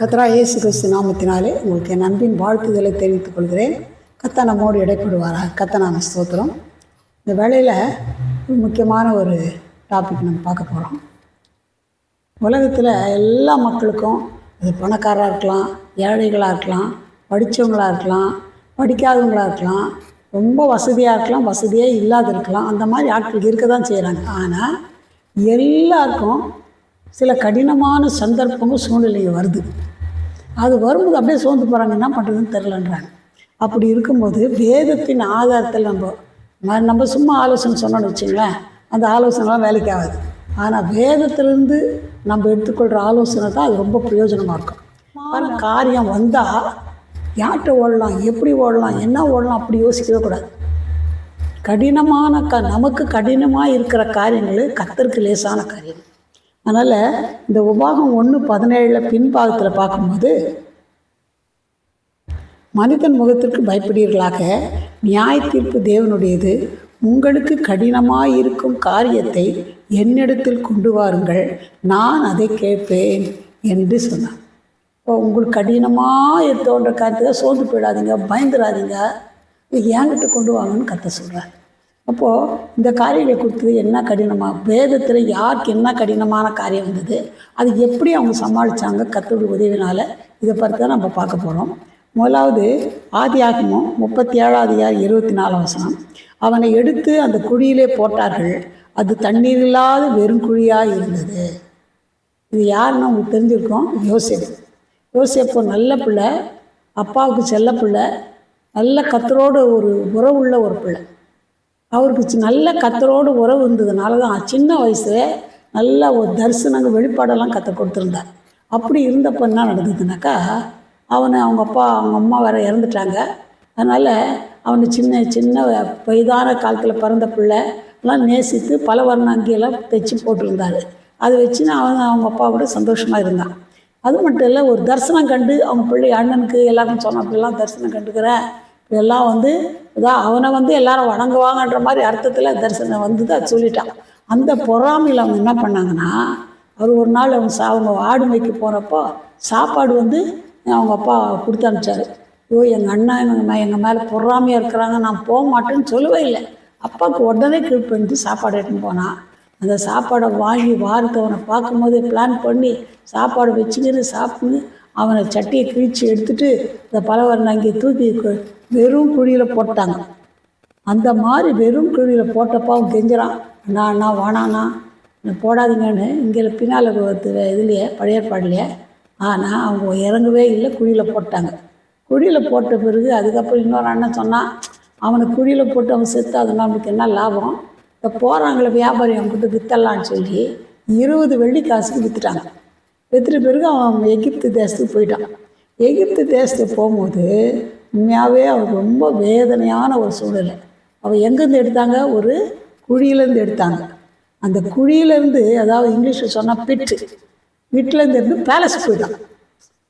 கர்த்தராகிய இயேசு கிறிஸ்து நாமத்தினாலே உங்களுக்கு என் அன்பின் வாழ்த்துதலை தெரிவித்துக் கொள்கிறேன். கர்த்தர் நம்மோடு இடைப்படுவாரா. கர்த்தர் நாம ஸ்தோத்திரம். இந்த வேளையில் முக்கியமான ஒரு டாபிக் நம்ம பார்க்க போகிறோம். உலகத்தில் எல்லா மக்களுக்கும், அது பணக்காரராக இருக்கலாம், ஏழைகளாக இருக்கலாம், படித்தவங்களாக இருக்கலாம், படிக்காதவங்களாக இருக்கலாம், ரொம்ப வசதியாக இருக்கலாம், வசதியே இல்லாத இருக்கலாம், அந்த மாதிரி ஆட்கள் இருக்க தான் செய்கிறாங்க. ஆனால் எல்லாருக்கும் சில கடினமான சந்தர்ப்பமும் சூழ்நிலையும் வருது. அது வரும்போது அப்படியே சோர்ந்து போகிறாங்க, என்ன பண்ணுறதுன்னு தெரிலன்றாங்க. அப்படி இருக்கும்போது வேதத்தின் ஆதாரத்தில் நம்ம சும்மா ஆலோசனை சொன்னோன்னு வச்சுங்களேன், அந்த ஆலோசனைலாம் வேலைக்கு ஆகாது. ஆனால் வேதத்திலேருந்து நம்ம எடுத்துக்கொள்கிற ஆலோசனை தான் அது ரொம்ப பிரயோஜனமாக இருக்கும். காரியம் வந்தால் யார்கிட்ட ஓடலாம், எப்படி ஓடலாம், என்ன ஓடலாம் அப்படி யோசிக்கவே கூடாது. கடினமான நமக்கு கடினமாக இருக்கிற காரியங்கள் கர்த்தருக்கு லேசான காரியங்கள். அதனால் இந்த உபாகம் 1:17 பின்பாகத்தில் பார்க்கும்போது, மனிதன் முகத்திற்கு பயப்படுவீர்களாக, நியாய தீர்ப்பு தேவனுடையது, உங்களுக்கு கடினமாக இருக்கும் காரியத்தை என்னிடத்தில் கொண்டு வாருங்கள், நான் அதை கேட்பேன் என்று சொன்னான். இப்போ உங்களுக்கு கடினமாக தோன்ற காரியத்தை சோர்ந்து போயிடாதீங்க, பயந்துடாதீங்க, என்கிட்ட கொண்டு வாங்கன்னு கர்த்தர் சொல்கிறார். அப்போது இந்த காரியங்களை கொடுத்தது என்ன கடினமாக, வேதத்தில் யாருக்கு என்ன கடினமான காரியம் வந்தது, அது எப்படி அவங்க சமாளித்தாங்க கர்த்தருடைய உதவினால், இதை பற்றி தான் நம்ம பார்க்க போகிறோம். முதலாவது ஆதியாகமம் 37:24. அவனை எடுத்து அந்த குழியிலே போட்டார்கள், அது தண்ணீர் இல்லாத வெறும் குழியாக இருந்தது. இது யாருன்னு உங்களுக்கு தெரிஞ்சிருக்கோம், யோசேப்பு. யோசேப்பு நல்ல பிள்ளை, அப்பாவுக்கு செல்ல பிள்ளை, நல்ல கர்த்தரோடு ஒரு உறவுள்ள ஒரு பிள்ளை. அவருக்கு நல்ல கர்த்தரோடு உறவு இருந்ததுனால தான் சின்ன வயசுல நல்ல ஒரு தரிசனங்கள் வெளிப்பாடெல்லாம் கர்த்தர் கொடுத்துருந்தார். அப்படி இருந்தப்போ என்ன நடந்ததுனாக்கா, அவங்க அப்பா அவங்க அம்மா வேறு இறந்துட்டாங்க. அதனால் அவனை சின்ன வயதான காலத்தில் பிறந்த பிள்ளை எல்லாம் நேசித்து பல வர்ண அங்கியெல்லாம் தைச்சி போட்டிருந்தார். அதை வச்சு அவங்க அப்பா கூட சந்தோஷமாக இருந்தான். அது மட்டும் இல்லை, ஒரு தரிசனம் கண்டு அவங்க பிள்ளை அண்ணனுக்கு எல்லாருக்கும் சொன்ன அப்படிலாம் தரிசனம் கண்டுக்கிறேன், இதெல்லாம் இதான் அவனை எல்லாரும் வணங்குவாங்கன்ற மாதிரி அர்த்தத்தில் தரிசனம் அது சொல்லிட்டான். அந்த பொறாமையில் அவங்க என்ன பண்ணாங்கன்னா, அவர் ஒரு நாள் அவங்க ஆடு மேய்க்க போகிறப்போ சாப்பாடு அவங்க அப்பா கொடுத்து அனுப்பிச்சாரு. எங்கள் அண்ணா எங்கள் மேலே பொறாமையாக இருக்கிறாங்க, நான் போக மாட்டேன்னு சொல்லவே இல்லை. அப்பாவுக்கு உடனே கீழ்ப்பணிட்டு சாப்பாடு எடுத்துன்னு போனான். அந்த சாப்பாடை வாங்கி வாரத்தை அவனை பார்க்கும்போதே பிளான் பண்ணி சாப்பாடு வச்சுக்கின்னு சாப்பிட்டு அவனை சட்டியை கிழிச்சு எடுத்துகிட்டு இந்த பலவரனை அங்கே தூக்கி வெறும் குழியில் போட்டாங்க. அந்த மாதிரி வெறும் குழியில் போட்டப்போ அவன் கெஞ்சுறான், அண்ணா வானாண்ணா போடாதீங்கன்னு. இங்கே பின்னால் இதுலையே பழைய ஏற்பாடுலையே. ஆனால் அவங்க இறங்கவே இல்லை, குழியில் போட்டாங்க. குழியில் போட்ட பிறகு அதுக்கப்புறம் இன்னொரு அண்ணன் சொன்னான், அவனை குழியில் போட்டு அவன் செத்து அது நம்மளுக்கு என்ன லாபம், இப்போ போகிறாங்களே வியாபாரி அவங்ககிட்ட விற்றலான்னு சொல்லி 20 வெள்ளி காசுக்கு விற்றுட்டாங்க. விற்றுட்ட பிறகு அவன் எகிப்து தேசத்துக்கு போயிட்டான். எகிப்து தேசத்துக்கு போகும்போது உண்மையாகவே அவனுக்கு ரொம்ப வேதனையான ஒரு சூழ்நிலை. அவன் எங்கேருந்து எடுத்தாங்க, ஒரு குழியிலேருந்து எடுத்தாங்க. அந்த குழியிலேருந்து, அதாவது இங்கிலீஷில் சொன்னால் வீட்டிலேருந்து இருந்து பேலஸ் போயிட்டான்.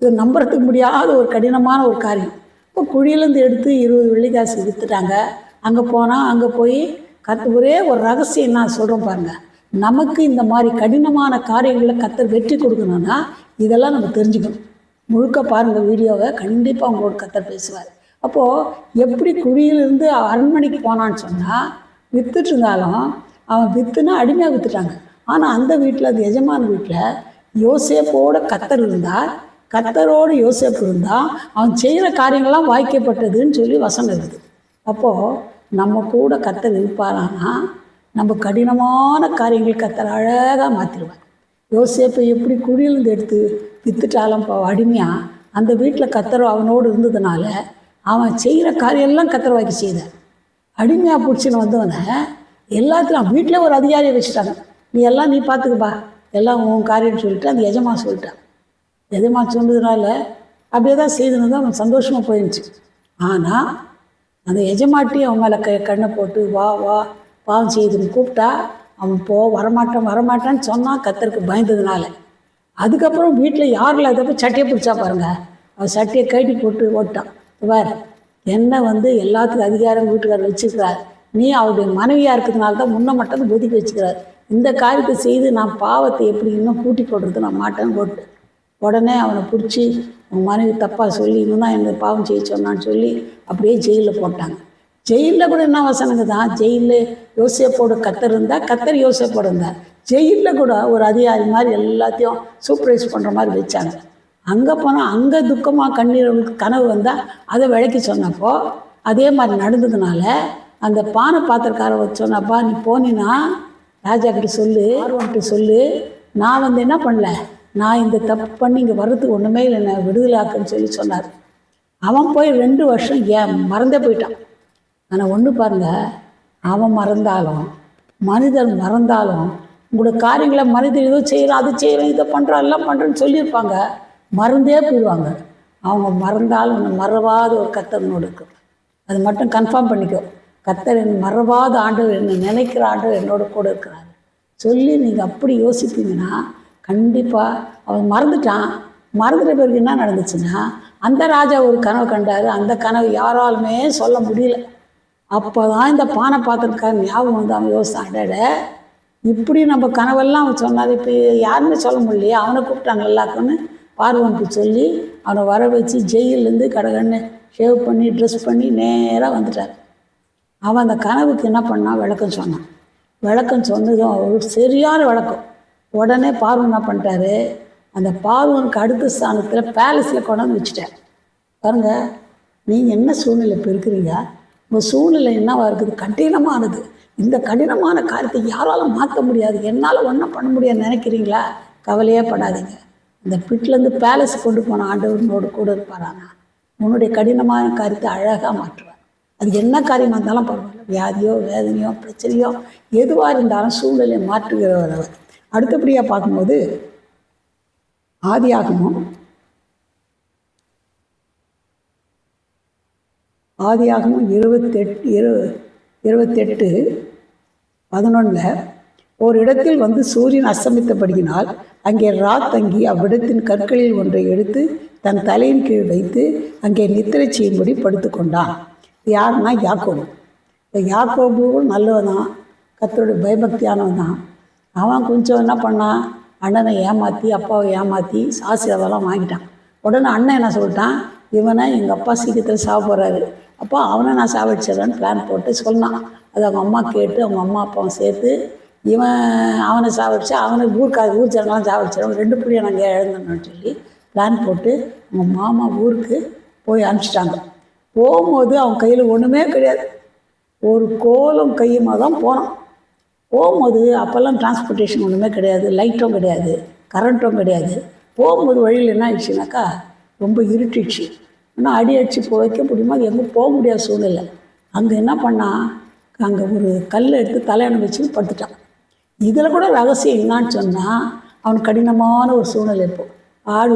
இது நம்புறதுக்கு முடியாத ஒரு கடினமான ஒரு காரியம். இப்போ குழியிலேருந்து எடுத்து 20 வெள்ளிக்காசு விற்றுட்டாங்க. அங்கே போய் ஒரே ஒரு ரகசியம் நான் சொல்கிறேன் பாருங்கள். நமக்கு இந்த மாதிரி கடினமான காரியங்களை கர்த்தர் வெற்றி கொடுக்கணும்னா இதெல்லாம் நம்ம தெரிஞ்சுக்கணும். முழுக்க பாருங்கள் வீடியோவை, கண்டிப்பாக அவங்களோட கர்த்தர் பேசுவார். அப்போது எப்படி குழியிலிருந்து அரண்மனைக்கு போனான்னு சொன்னால், விற்றுட்டு இருந்தாலும் அவன் விற்றுனா அடிமையாக விற்றுட்டாங்க. ஆனால் அந்த வீட்டில், அந்த எஜமான வீட்டில் யோசேப்போட கர்த்தர் இருந்தார், கர்த்தரோடு யோசேப்பு இருந்தால் அவன் செய்கிற காரியங்கள்லாம் வாய்க்கப்பட்டதுன்னு சொல்லி வசனம் இருக்குது. அப்போது நம்ம கூட கர்த்தர் இருப்பாரானா நம்ம கடினமான காரியங்கள் கர்த்தர் அழகாக மாற்றிடுவார். யோசேப்பை எப்படி குழியிலேருந்து எடுத்து விற்றுட்டாலும் அடிமையாக அந்த வீட்டில் கர்த்தர் அவனோடு இருந்ததுனால அவன் செய்கிற காரியெல்லாம் கர்த்தர் வாக்கி செய்தார். அடிமையாக பிடிச்சின்னு வந்தவனை எல்லாத்துலையும் வீட்டில் ஒரு அதிகாரியை வச்சுட்டாங்க. நீ பார்த்துக்கப்பா, எல்லாம் உன் காரியம்னு சொல்லிட்டு அந்த எஜமா சொல்லிட்டான். எஜமா சொன்னதுனால அப்படியே தான் செய்துன்னு அவன் சந்தோஷமாக போயிடுச்சு. ஆனால் அந்த எஜமாட்டி அவன் மேலே கண்ணை போட்டு வா பாவம் செய்துன்னு கூப்பிட்டா அவன் வரமாட்டான்னு சொன்னான், கர்த்தருக்கு பயந்ததுனால. அதுக்கப்புறம் வீட்டில் யாரில் அதப்போ சட்டையை பிடிச்சா பாருங்கள், அவன் சட்டையை கட்டி போட்டு ஓட்டான். வேறு என்ன எல்லாத்துக்கும் அதிகாரம் வீட்டுக்காரர் வச்சுக்கிறார், நீ அவருடைய மனைவியாக இருக்கிறதுனால தான் முன்ன மட்டும் ஒதுக்கி வச்சுக்கிறார், இந்த காரியத்தை செய்து நான் பாவத்தை எப்படி இன்னும் கூட்டி போடுறது நான் மாட்டேன்னு போட்டு உடனே அவனை பிடிச்சி அவன் மனைவி தப்பாக சொல்லி இவன் தான் என்னை பாவம் செய்ய சொன்னான்னு சொல்லி அப்படியே ஜெயிலில் போட்டாங்க. ஜெயிலில் கூட என்ன வசனங்க தான், ஜெயிலில் யோசேப்போட கத்தர் இருந்தால், கத்தர் யோசேப்போட இருந்தார். ஜெயிலில் கூட ஒரு அதிகாரி மாதிரி எல்லாத்தையும் சூப்பர்வைஸ் பண்ணுற மாதிரி வச்சாங்க. அங்கே போனால் அங்கே துக்கமாக கண்ணீர் கனவு வந்தால் அதை விளக்கி சொன்னப்போ அதே மாதிரி நடந்ததுனால அந்த பானை பாத்திரக்கார சொன்னப்பா, நீ போனீன்னா ராஜா கிட்ட சொல்லு, ஆர்வன்ட்டு சொல்லு, நான் வந்து என்ன பண்ணல, நான் இந்த தப்பு பண்ணி இங்கே வர்றதுக்கு ஒன்றுமே இல்லை, நான் விடுதலாக்குன்னு சொல்லி சொன்னார். அவன் போய் 2 வருஷம் மறந்தே போயிட்டான். ஆனால் ஒன்று பாருங்க, அவன் மறந்தாலும் மனிதன் மறந்தாலும் உங்களோட காரியங்களை மனிதன் ஏதோ செய்கிறோம், அது செய்கிறோம், இதை பண்ணுறோம், எல்லாம் பண்ணுறோன்னு சொல்லியிருப்பாங்க, மறந்தே போயிடுவாங்க. அவங்க மறந்தாலும் ஒன்று மறவாத ஒரு கர்த்தனோடு இருக்கு. அது மட்டும் கன்ஃபார்ம் பண்ணிக்கோ, கர்த்தர் என் மறவாத ஆண்டவர், என்னை நினைக்கிற ஆண்டவர் என்னோட கூட இருக்கிறார் சொல்லி நீங்கள் அப்படி யோசிப்பீங்கன்னா கண்டிப்பாக அவன் மறந்துட்டான். மறந்துட்ட பிறகு என்ன நடந்துச்சுன்னா, அந்த ராஜா ஒரு கனவு கண்டார். அந்த கனவு யாராலுமே சொல்ல முடியல. அப்போ தான் இந்த பானை பாத்திரக்கார ஞாபகம் வந்து அவன் யோசிச்சான், இப்படி நம்ம கனவெல்லாம் அவன் சொன்னார், இப்போ யாருமே சொல்ல முடியலையே, அவனை கூப்பிட்டாங்க எல்லாருக்குன்னு பார்வனுக்கு சொல்லி அவனை வர வச்சு ஜெயிலேருந்து கடகன்னு ஷேவ் பண்ணி ட்ரெஸ் பண்ணி நேராக வந்துட்டார். அவன் அந்த கனவுக்கு என்ன பண்ணான், விளக்கம் சொன்னான். விளக்கம் சொன்னதும் ஒரு சரியான விளக்கம். உடனே பார்வன் என்ன பண்ணிட்டாரு, அந்த பார்வனுக்கு அடுத்த ஸ்தானத்தில் பேலஸில் கொண்டாந்து வச்சுட்டார். பாருங்கள், நீங்கள் என்ன சூழ்நிலை இப்போ இருக்கிறீங்க, உங்கள் சூழ்நிலை என்னவாக இருக்குது, கடினமானது. இந்த கடினமான காரியத்தை யாராலும் மாற்ற முடியாது, என்னால் ஒன்றும் பண்ண முடியாதுன்னு நினைக்கிறீங்களா, கவலையே படாதீங்க. இந்த பிட்லேருந்து பேலஸ் கொண்டு போன ஆண்டவனோடு கூட இருப்பாரானா உன்னுடைய கடினமான காரியத்தை அழகாக மாற்றுவார். அது என்ன காரியமாக இருந்தாலும் பரவாயில்ல, வியாதியோ வேதனையோ பிரச்சனையோ எதுவாக இருந்தாலும் சூழ்நிலையை மாற்றுகிறவர் அவர். அடுத்தபடியாக பார்க்கும்போது ஆதியாகமம் 28:11 ஒரு இடத்தில் வந்து சூரியன் அஸ்தமித்தபடியினால் அங்கே தங்கி அவ்விடத்தின் கற்களில் ஒன்றை எடுத்து தன் தலையின் கீழ் வைத்து அங்கே நித்திரை செய்யும்படி படுத்து கொண்டான். யாருன்னா யாக்கோபு. இந்த யாக்கோபு நல்லவன் தான், கர்த்தருடைய பயபக்தியானவன் தான். அவன் கொஞ்சம் என்ன பண்ணான், அண்ணனை ஏமாற்றி அப்பாவை ஏமாற்றி ஆசீர்வாதம்லாம் வாங்கிட்டான். உடனே அண்ணன் என்ன சொல்லிட்டான், இவனை எங்கள் அப்பா சீக்கிரத்தில் சாவ போகிறாரு, அப்போ அவனை நான் சாவடிச்சிடறேன்னு பிளான் போட்டு சொன்னான். அது அவங்க அம்மா கேட்டு அவங்க அம்மா அப்பாவும் சேர்த்து இவன் அவனை சாவடிச்சா அவனை ஊர் ஜனங்களாம் சாவடிச்சிடும், 2 பிள்ளையை நாங்கள் இழந்தோன்னு சொல்லி பிளான் போட்டு அவங்க மாமா ஊருக்கு போய் அனுப்பிச்சிட்டாங்க. போகும்போது அவன் கையில் ஒன்றுமே கிடையாது, ஒரு கோலும் கையுமா தான் போனான். போகும்போது அப்போல்லாம் டிரான்ஸ்போர்ட்டேஷன் ஒன்றுமே கிடையாது, லைட்டும் கிடையாது, கரண்ட்டும் கிடையாது. போகும்போது வழியில் என்ன ஆயிடுச்சுனாக்கா ரொம்ப இருட்டிடுச்சு. ஆனால் அடி அடித்து வைக்க முடியுமா, எங்கே போக முடியாத சூழ்நிலை. அங்கே என்ன பண்ணால், அங்கே ஒரு கல் எடுத்து தலையணை வச்சு படுத்துட்டான். இதில் கூட ரகசியம் என்னான்னு சொன்னால், அவனுக்கு கடினமான ஒரு சூழ்நிலை. இப்போ ஆடு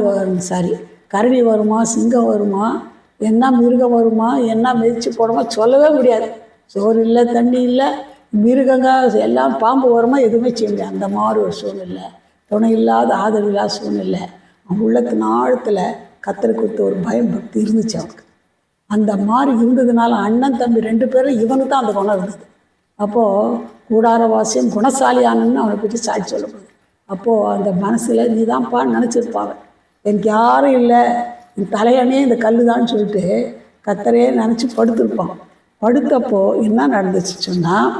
கரடி வருமா, சிங்கம் வருமா, என்ன மிருகம் வருமா, என்ன மிதித்து போடுமா சொல்லவே முடியாது. சோறு இல்லை, தண்ணி இல்லை, மிருகங்க எல்லாம் பாம்பு வருமா, எதுவுமே செய்ய முடியாது. அந்த மாதிரி ஒரு சூழ்நிலை, துணை இல்லாத ஆதரவு இல்லாத சூழ்நிலை. அவன் உள்ளத்தின் ஆழத்தில் கர்த்தரை குறித்து ஒரு பயம் பக்தி இருந்துச்சு அவனுக்கு. அந்த மாதிரி இருந்ததுனால அண்ணன் தம்பி 2 பேரும் இவனுக்கு தான் அந்த குணம் இருந்தது. அப்போது கூடாரவாசியம் குணசாலியானன்னு அவனை பற்றி சாட்சி சொல்லப்படுது. அப்போது அந்த மனசில் நீ தான்ப்பா நினச்சிருப்பாங்க, எனக்கு யாரும் இல்லை, என் தலையணே இந்த கல் தான் சொல்லிட்டு கர்த்தரையே நினச்சி படுத்திருப்பான். படுத்தப்போ என்ன நடந்துச்சு சொன்னால்,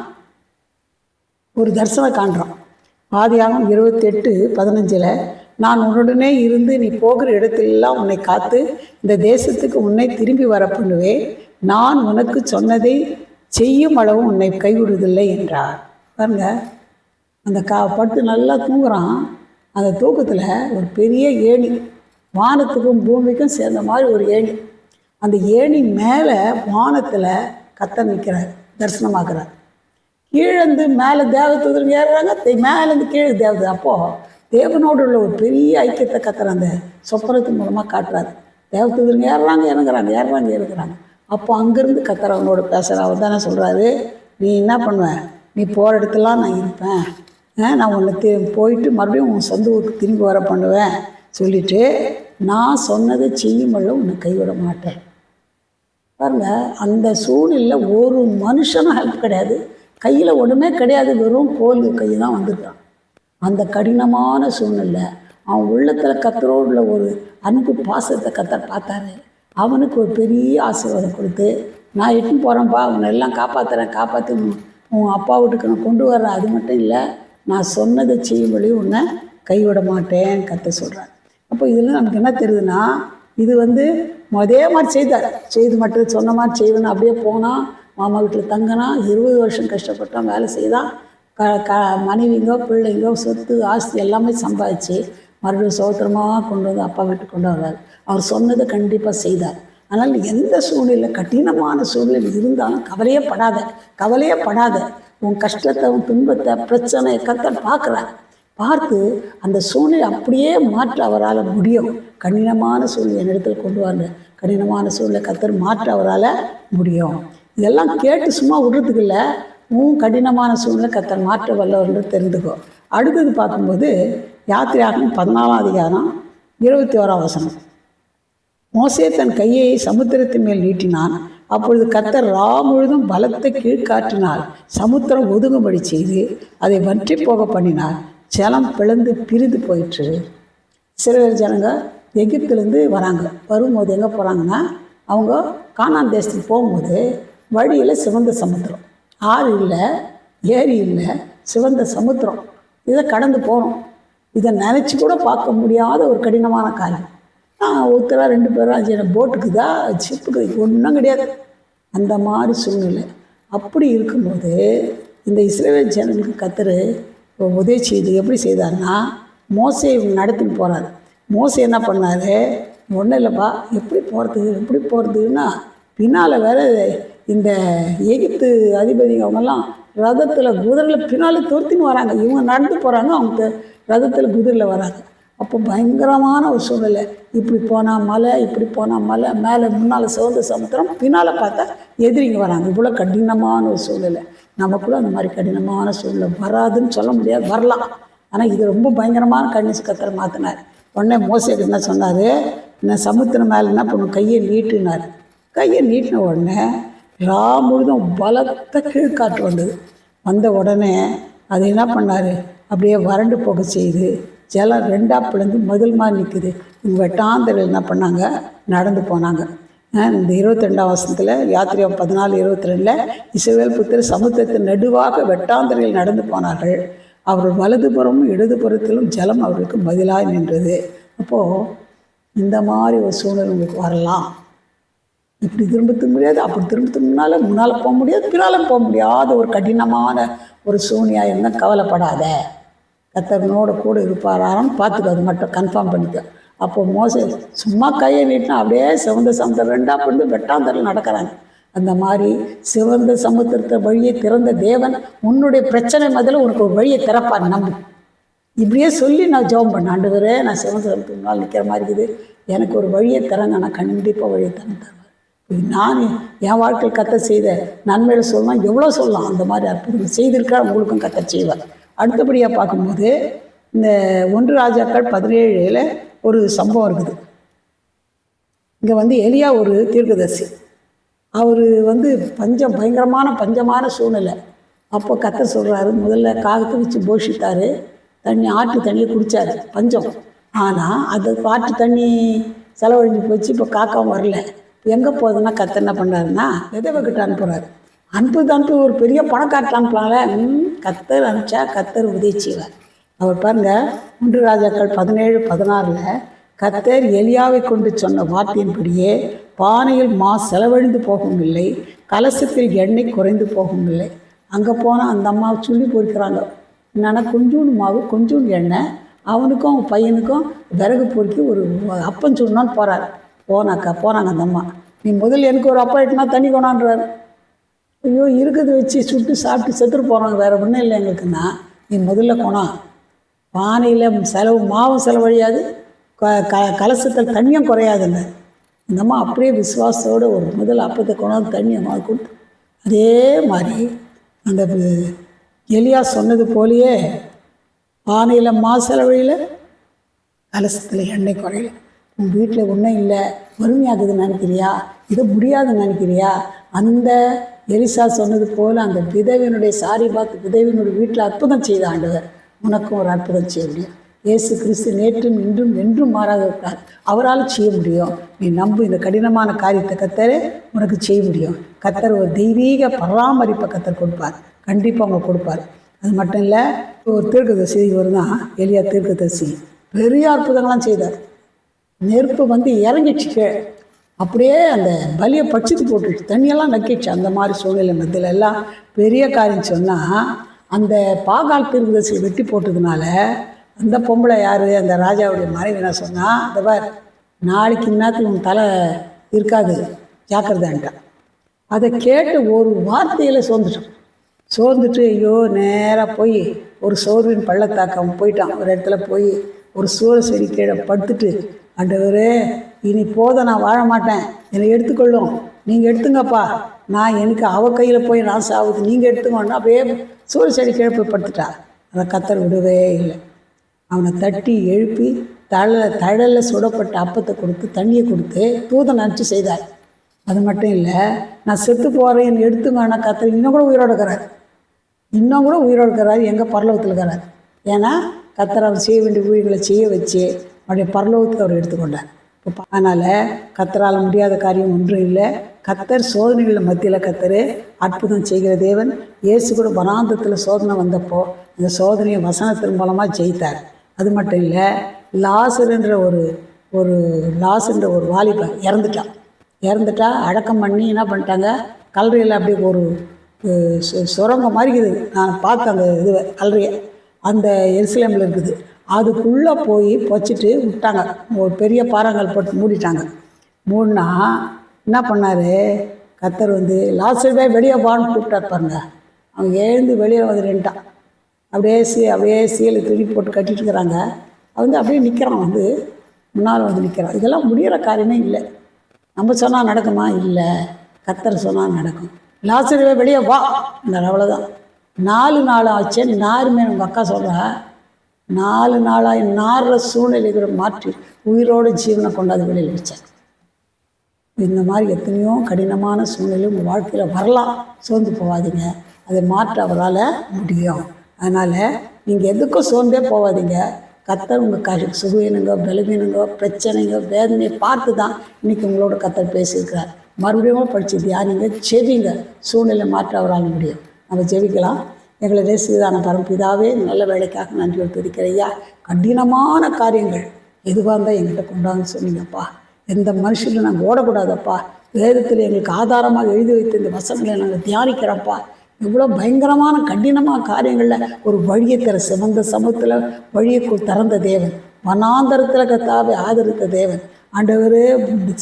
ஒரு தரிசனம் காண்றான். ஆதியாகமம் 28:15 நான் உன்னுடனே இருந்து நீ போகிற இடத்திலெல்லாம் உன்னை காத்து இந்த தேசத்துக்கு உன்னை திரும்பி வர பண்ணுவேன், நான் உனக்கு சொன்னதை செய்யும் அளவு உன்னை கைவிடுவதில்லை என்றார். பாருங்க, அந்த பட்டு நல்லா தூங்குறான். அந்த தூக்கத்தில் ஒரு பெரிய ஏணி, வானத்துக்கும் பூமிக்கும் சேர்ந்த மாதிரி ஒரு ஏணி. அந்த ஏணி மேலே வானத்தில் கர்த்தர் நிற்கிறார், தரிசனமாக்குறார். கீழேருந்து மேலே தேவதூதர்கள் ஏறுறாங்க, மேலேருந்து கீழே தேவதை. அப்போது தேவனோடு உள்ள ஒரு பெரிய ஐக்கியத்தை கர்த்தர் அந்த சொப்பனத்தின் மூலமாக காட்டுறாரு. தேவதூதர்கள் ஏறுறாங்க இறங்குறாங்க. அப்போ அங்கேருந்து கர்த்தர் அவனோட பேசுகிற. அவர் தானே சொல்கிறாரு, நீ என்ன பண்ணுவேன், நீ போகிற இடத்துலாம் நான் இருப்பேன், நான் உன்னை போயிட்டு மறுபடியும் உன் சொந்த ஊருக்கு திரும்பி வர பண்ணுவேன் சொல்லிவிட்டு, நான் சொன்னதை செய்யுமல்ல உன்னை கைவிட மாட்டேன். பாருங்கள், அந்த சூழ்நிலையில் ஒரு மனுஷனும் ஹெல்ப் கிடையாது, கையில் ஒன்றுமே கிடையாது, வெறும் கோல் கை தான் வந்திருக்கான். அந்த கடினமான சூழ்நிலை அவன் உள்ளத்தில் கத்தரோடுள்ள ஒரு அன்பு பாசத்தை கத்தர் பார்த்தாரு. அவனுக்கு ஒரு பெரிய ஆசீர்வாதம் கொடுத்து, நான் இட்டுன்னு போகிறேன்ப்பா, அவனை எல்லாம் காப்பாற்றுறேன், காப்பாற்றி உன் அப்பா வீட்டுக்கு நான் கொண்டு வர்றேன். அது மட்டும் இல்லை, நான் சொன்னதை செய்யும்படி உன்னை கைவிட மாட்டேன் கத்த சொல்கிறேன். அப்போ இதில் நமக்கு என்ன தெரியுதுன்னா, இது அதே மாதிரி செய்து மட்டும் சொன்ன மாதிரி செய்வேன்னு அப்படியே போனான். மாமா வீட்டில் தங்கினான். 20 வருஷம் கஷ்டப்பட்டான், வேலை செய்தான். மனைவிங்கோ பிள்ளைங்கோ சொத்து ஆஸ்தி எல்லாமே சம்பாதிச்சு மறுபடியும் சோத்திரமாக கொண்டு வந்து அப்பா வீட்டுக்கு கொண்டு வர்றார். அவர் சொன்னதை கண்டிப்பாக செய்தார். அதனால் எந்த சூழ்நிலை, கடினமான சூழ்நிலை இருந்தாலும் கவலையே படாத. உன் கஷ்டத்தை, உன் துன்பத்தை, பிரச்சனையை கத்தர் பார்க்குறார். பார்த்து அந்த சூழ்நிலை அப்படியே மாற்ற அவரால் முடியும். கடினமான சூழ்நிலை இடத்துல கொண்டு வாங்க. கடினமான சூழ்நிலை கத்தர் மாற்ற அவரால் முடியும். இதெல்லாம் கேட்டு சும்மா விடுறதுக்கு இல்லை, கடினமான சூழ்நிலை கத்தர் மாற்ற வல்லவர்னு தெரிந்துக்கோ. அடுத்தது பார்க்கும்போது யாத்திரையாகமம் 14ஆம் அதிகாரம் 21ஆம் வசனம். மோசே தன் கையை சமுத்திரத்தின் மேல் நீட்டினான். அப்பொழுது கத்தர் முழுதும் பலத்தை கீழ்காற்றினால் சமுத்திரம் ஒதுங்கும்படி செய்து அதை வற்றி போக பண்ணினார். ஜலம் பிளந்து பிரிந்து போயிற்று. இஸ்ரவேல் ஜனங்க எகிப்திலேருந்து வரும்போது எங்கே போகிறாங்கன்னா, அவங்க கானான் தேசத்துக்கு போகும்போது வழியில் சிவந்த சமுத்திரம், ஆறு இல்லை, ஏரி இல்லை, சிவந்த சமுத்திரம். இதை கடந்து போகிறோம். இதை நினச்சி கூட பார்க்க முடியாத ஒரு கடினமான காரியம். ஒருத்தரா 2 பேரும் 5 போட்டுக்குதா, ஷிப்புக்கு ஒன்றும் கிடையாது. அந்த மாதிரி சூழ்நிலை. அப்படி இருக்கும்போது இந்த இஸ்ரவேல் ஜனங்களுக்கு கத்தர் உதவி செய்து எப்படி செய்தார்னா, மோசே நடத்திட்டு போகிறார். மோசே என்ன பண்ணார், ஒன்றும் இல்லைப்பா, எப்படி போகிறதுன்னா பின்னால் வேற இந்த எகிப்து அதிபதி அவங்கெல்லாம் ரதத்தில் குதிரையில் பின்னால் துரத்தின்னு வராங்க. இவங்க நடந்து போகிறாங்க, அவங்க ரதத்தில் குதிரையில் வராங்க. அப்போ பயங்கரமான ஒரு சூழ்நிலை. இப்படி போனால் மலை, இப்படி போனால் மலை, மேலே முன்னால் சிவந்த சமுத்திரம், பின்னால் பார்த்தா எதிரிங்க வராங்க. இவ்வளோ கடினமான ஒரு சூழ்நிலை. நமக்குள்ள அந்த மாதிரி கடினமான சூழ்நிலை வராதுன்னு சொல்ல முடியாது, வரலாம். ஆனால் இது ரொம்ப பயங்கரமான கடின கத்தரை மாற்றினார். உடனே மோசேக்கு என்ன சொன்னார், என்ன சமுத்திரம் மேலே என்ன பண்ணும், கையை நீட்டினார். கையை நீட்டின உடனே முழுதும் பலத்த கீழ்காற்று வந்த உடனே அது என்ன பண்ணார், அப்படியே வறண்டு போக செய்து ஜலம் 2ஆக பிளந்து முதல் மாதிரி நிற்குது. இவங்க வெட்டாந்தரையில் என்ன பண்ணாங்க, நடந்து போனாங்க. இந்த 22ஆம் வசனத்தில் யாத்திரையாகமம் 14:22 இஸ்ரவேல் புத்திரர் சமுத்திரத்தின் நடுவாக வெட்டாந்தரையில் நடந்து போனார்கள். அவர்கள் வலதுபுறமும் இடதுபுறத்திலும் ஜலம் அவர்களுக்கு பதிலாக நின்றது. அப்போது இந்த மாதிரி ஒரு சூழ்நிலை உங்களுக்கு வரலாம். இப்படி திரும்ப முடியாது, அப்படி திரும்ப முன்னால் போக முடியாது, பின்னால் போக முடியாத ஒரு கடினமான ஒரு சூழ்நிலையாக இருந்தால் கவலைப்படாத, கத்தர்னோட கூட இருப்பாரான்னு பார்த்துக்க. அது மட்டும் கன்ஃபார்ம் பண்ணிக்க. அப்போது மோசே சும்மா கையை நீட்டினா அப்படியே சிவந்த சமுத்திரம் 2ஆக பிளந்து வெட்டாந்தரையில் நடக்கிறாங்க. அந்த மாதிரி சிவந்த சமுத்திரத்தை வழியை திறந்த தேவன் உன்னுடைய பிரச்சனை முதல்ல உனக்கு ஒரு வழியை திறப்பார், நம்பு. இப்படியே சொல்லி நான் ஜெபம் பண்ணேன், ஆண்டவரே நான் சிவந்த சமுத்திரம் நாள் நிற்கிற மாதிரி இருக்குது, எனக்கு ஒரு வழியை திறங்க, நான் கண்டிப்பாக வழியை தருவார். நான் என் வாழ்க்கையில் கத்தர் செய்த நன்மையில சொல்லலாம், எவ்வளோ சொல்லலாம். அந்த மாதிரி அற்புதம் செய்திருக்கார், உங்களுக்கும் கத்தர் செய்வார். அடுத்தபடியாக பார்க்கும்போது இந்த 1 ராஜாக்கள் 17 ஒரு சம்பவம் இருக்குது. இங்கே எலியா ஒரு தீர்க்கதரிசி. அவர் பஞ்சமான சூழ்நிலை. அப்போ கத்தர் சொல்கிறாரு, முதல்ல காகத்தை வச்சு போஷித்தார், ஆற்று தண்ணியை குடித்தார், பஞ்சம். ஆனால் அது ஆற்று தண்ணி செலவழிஞ்சு போச்சு. இப்போ காக்காவும் வரல. இப்போ எங்கே போகுதுன்னா கத்தர் என்ன பண்ணுறாருன்னா விதவை கிட்ட அனுப்புகிறாரு. அனுப்பு ஒரு பெரிய பணக்காரத்தில் அனுப்பலாம்ல. கத்தர் அனுப்பிச்சா கத்தர் உதவி செய்வார். அவர் பாருங்கள், 1 ராஜாக்கள் 17:16 கத்தர் எலியாவை கொண்டு சொன்ன வார்த்தையின்படியே பானையில் செலவழிந்து போகவும் இல்லை, கலசத்தில் எண்ணெய் குறைந்து போகவும் இல்லை. அங்கே போனால் அந்த அம்மாவை சொல்லி பொறிக்கிறாங்க. என்னென்னா கொஞ்சோண்டு மாவு, கொஞ்சோண்டு எண்ணெய், அவனுக்கும் அவங்க பையனுக்கும் விறகு பொறுக்கி ஒரு அப்பம் சொல்லணும்னு போனாங்க அந்த அம்மா. நீ முதல்ல எனக்கு ஒரு அப்பம் எட்டுனா தண்ணி கொண்டான்றாரு. ஐயோ, இருக்கிறத வச்சு சுட்டு சாப்பிட்டு செத்துட்டு போகிறாங்க, வேறு ஒன்றும் இல்லை எங்களுக்குன்னா, நீ முதல்ல கொணம். பானையில் மாவும் செலவழியாது, கலசத்தில் தண்ணியும் குறையாதுங்க. இந்த அம்மா அப்படியே விசுவாசத்தோடு ஒரு முதல் அப்பத்தை கொண்டாந்து தண்ணியை மாவு கொடுத்து, அதே மாதிரி அந்த எலியா சொன்னது போலேயே பானையில் செலவழியில், கலசத்தில் எண்ணெய் குறையல. உன் வீட்டில் ஒன்றும் இல்லை, வறுமையாகுதுன்னு நினைக்கிறியா, இதை முடியாதுன்னு நினைக்கிறியா, அந்த எலிசா சொன்னது போல் அந்த விதவினுடைய விதவினுடைய வீட்டில் அற்புதம் செய்த ஆண்டவர் உனக்கும் ஒரு அற்புதம் செய்ய முடியும். இயேசு கிறிஸ்து நேற்றும் இன்றும் என்றும் மாறாக இருக்கார். அவரால் செய்ய முடியும். நீ நம்பு, இந்த கடினமான காரியத்தை கர்த்தர் உனக்கு செய்ய முடியும். கர்த்தர் ஒரு தெய்வீக பராமரிப்பை கர்த்தர் கொடுப்பார், கண்டிப்பாக அவங்க கொடுப்பார். அது மட்டும் இல்லை, ஒரு தீர்க்கதரிசி இவர் தான் எலியா தீர்க்கதரிசி. பெரிய அற்புதங்கள்லாம் செய்தார். நெருப்பு வந்து இறங்கிடுச்சு, அப்படியே அந்த பலியை பட்சித்து போட்டுச்சு, தண்ணியெல்லாம் நக்கிடுச்சு. அந்த மாதிரி சூழ்நிலை மத்தியில் எல்லாம் பெரிய காரியம் சொன்னால், அந்த பாகால் தீர்க்கதரிசியை வெட்டி போட்டதுனால அந்த பொம்பளை யார், அந்த ராஜாவுடைய மனைவி என்ன சொன்னால், அந்த பார் நாளைக்கு இந்நேரத்தில் உன் தலை இருக்காது, ஜாக்கிரதான்ட்டான். அதை கேட்டு ஒரு வார்த்தையில் சோர்ந்துட்டு ஐயோ நேராக போய் ஒரு சோர்வின் பள்ளத்தாக்க அவன் போயிட்டான். ஒரு இடத்துல போய் ஒரு சூழ செடி கீழே படுத்துட்டு, ஆண்டவரே இனி போத நான் வாழ மாட்டேன், என்னை எடுத்துக்கொள்ளும், நீங்கள் எடுத்துங்கப்பா, நான் எனக்கு அவ கையில் போய் நான் சாவுது, நீங்கள் எடுத்துக்கோன்னா அப்படியே சூழ செடி கீழே போய் படுத்துட்டா. அதை கர்த்தர் விடவே இல்லை. அவனை தட்டி எழுப்பி தழலில் சுடப்பட்ட அப்பத்தை கொடுத்து தண்ணியை கொடுத்து தூதன் அனுப்பிச்சு செய்தார். அது மட்டும் இல்லை, நான் செத்து போகிறேன் என்னை எடுத்துங்கன்னா கர்த்தர் இன்னும் கூட உயிரோடு இருக்கிறார், எங்கள் பரலோகத்தில் இருக்கிறார். ஏன்னா கர்த்தர் அவர் செய்ய வேண்டிய ஊழியர்களை செய்ய வச்சு அவருடைய பரலோகத்துக்கு அவர் எடுத்துக்கொண்டார். அதனால் கர்த்தரால் முடியாத காரியம் ஒன்றும் இல்லை. கர்த்தர் சோதனைகள் மத்தியில் கர்த்தர் அற்புதம் செய்கிற தேவன். இயேசு கூட வனாந்தத்தில் சோதனை வந்தப்போ இந்த சோதனையை வசனத்தின் மூலமாக ஜெயித்தார். அது மட்டும் இல்லை, லாசருன்ற ஒரு வாலிபன் இறந்துட்டா அடக்கம் பண்ணி என்ன பண்ணிட்டாங்க, கல்லறையில் அப்படியே ஒரு சுரங்கம் மாதிரி இருக்குது. நான் பார்த்தேன் அந்த இது கல்லறையை, அந்த எருசலேமில் இருக்குது. அதுக்குள்ளே போய் பொச்சிட்டு விட்டாங்க. ஒரு பெரிய பாறாங்கல் போட்டு மூடிட்டாங்க. மூடினா என்ன பண்ணார், கர்த்தர் வந்து லாசருவே வெளியே வான்னு கூப்பிட்டார் பாருங்க. அவன் எழுந்து வெளியே வந்து நின்ட்டான். அப்படியே சீலை துணி போட்டு கட்டிட்டு இருக்கிறாங்க. அவன் அப்படியே நிற்கிறான், வந்து முன்னால் வந்து நிற்கிறான். இதெல்லாம் முடிகிற காரியமே இல்லை. நம்ம சொன்னால் நடக்குமா? இல்லை, கர்த்தர் சொன்னால் நடக்கும். லாசருவே வெளியே வா, அவ்வளோதான். 4 நாள் ஆச்சு நாருமே. உங்கள் அக்கா சொல்கிறா, 4 நாளாக நாடுற சூழ்நிலைகளை மாற்றி உயிரோடு ஜீவனை கொண்டாந்து வெளியில் வச்சார். இந்த மாதிரி எத்தனையோ கடினமான சூழ்நிலை உங்கள் வாழ்க்கையில் வரலாம். சோர்ந்து போகாதீங்க, அதை மாற்ற அவரால் முடியும். அதனால் நீங்கள் எதுக்கும் சோர்ந்தே போகாதீங்க. கர்த்தர் உங்கள் சுகவீனங்கோ பலவீனங்கோ பிரச்சனைங்கோ வேதனையை பார்த்து தான் இன்றைக்கி உங்களோட கர்த்தர் பேசியிருக்கிறார். மறுபடியும் படித்து தியானிங்க, செவிங்க, சூழ்நிலை மாற்ற அவரால் முடியும். நம்ம ஜெபிக்கலாம். எங்களை நேசிதான பரம்பிதாவே, நல்ல வேலைக்காக நன்றி துதிக்கிறேன் ஐயா. கடினமான காரியங்கள் எதுவாக இருந்தால் எங்கிட்ட கொண்டாங்கன்னு சொன்னீங்கப்பா. எந்த மனுஷனும் நாங்கள் ஓடக்கூடாதப்பா. வேதத்தில் எங்களுக்கு ஆதாரமாக எழுதி வைத்த இந்த வசனங்களை நாங்கள் தியானிக்கிறோம்ப்பா. இவ்வளோ பயங்கரமான கடினமான காரியங்களில் ஒரு வழியை தர சிவந்த சமூகத்தில் வழியை திறந்த தேவன், வனாந்தரத்தில் கர்த்தாவை ஆதரித்த தேவன். ஆண்டவரே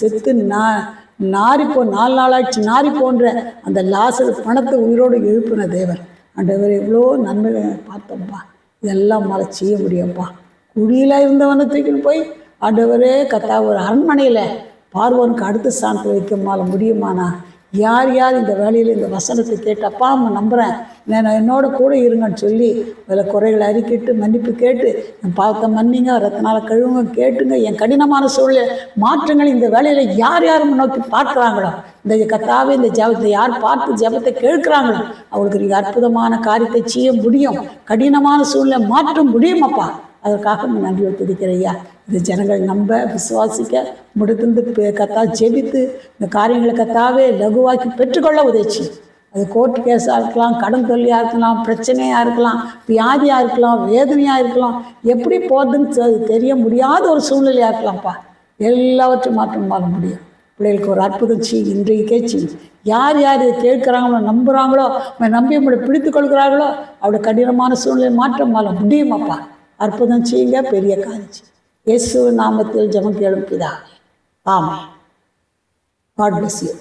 செத்து நாரிப்போ 4 நாளாச்சு நாரி போன்ற அந்த லாசரு பணத்தை உயிரோடு எழுப்பின தேவன். ஆண்டவர் எவ்வளோ நன்மைகளை பார்த்தோம்ப்பா. இதெல்லாம் மேலே செய்ய முடியும்ப்பா. குடியில் இருந்தவனை தூக்கின்னு போய் ஆண்டவரே கர்த்தா ஒரு அரண்மனையில் பார்வோனுக்கு அடுத்த ஸ்தானத்தில் வைக்க மேலே முடியுமானா? யார் இந்த வேலையில் இந்த வசனத்தை கேட்டப்பா அம்மா நம்புகிறேன், நான் என்னோட கூட இருங்கன்னு சொல்லி அதில் குறைகளை அறிக்கிட்டு மன்னிப்பு கேட்டு என் பாவத்தை மன்னிங்க, ரத்தனால கழுவுங்க, கேட்டுங்க, என் கடினமான சூழ்நிலை மாற்றங்கள் இந்த வேலையில் யார் நோக்கி பார்க்குறாங்களோ, இந்த கர்த்தாவே இந்த ஜெபத்தை யார் பார்த்து ஜெபத்தை கேட்குறாங்களோ அவங்களுக்கு நீங்கள் அற்புதமான காரியத்தை செய்ய முடியும். கடினமான சூழ்நிலை மாற்ற முடியுமாப்பா. அதற்காக நான் நன்றி துதிக்கிறேன் ஐயா. இந்த ஜனங்கள் நம்ப விசுவாசிக்க முடிந்து கத்தா ஜெபித்து இந்த காரியங்களை கத்தாவே லகுவாக்கி பெற்றுக்கொள்ள உதவிச்சு. அது கோர்ட் கேஸாக இருக்கலாம், கடன் தொல்லியாக இருக்கலாம், பிரச்சனையாக இருக்கலாம், வியாதியாக இருக்கலாம், வேதனையாக இருக்கலாம், எப்படி போகிறதுன்னு தெரிய முடியாத ஒரு சூழ்நிலையாக இருக்கலாம்ப்பா. எல்லாவற்றையும் மாற்றம் மாற முடியும். பிள்ளைகளுக்கு ஒரு அற்புதம் செய், இன்றைக்கே செய். யார் இதை கேட்குறாங்களோ நம்புகிறாங்களோ நம்பி உங்களை பிடித்து கொள்கிறார்களோ அவருடைய கடினமான சூழ்நிலை மாற்றம் மாற முடியுமாப்பா. அற்புதம் செய்யுங்க, பெரிய காரியம். இயேசு நாமத்தில் ஜெபம் கேளும் பிதாவே, ஆமென். God bless you.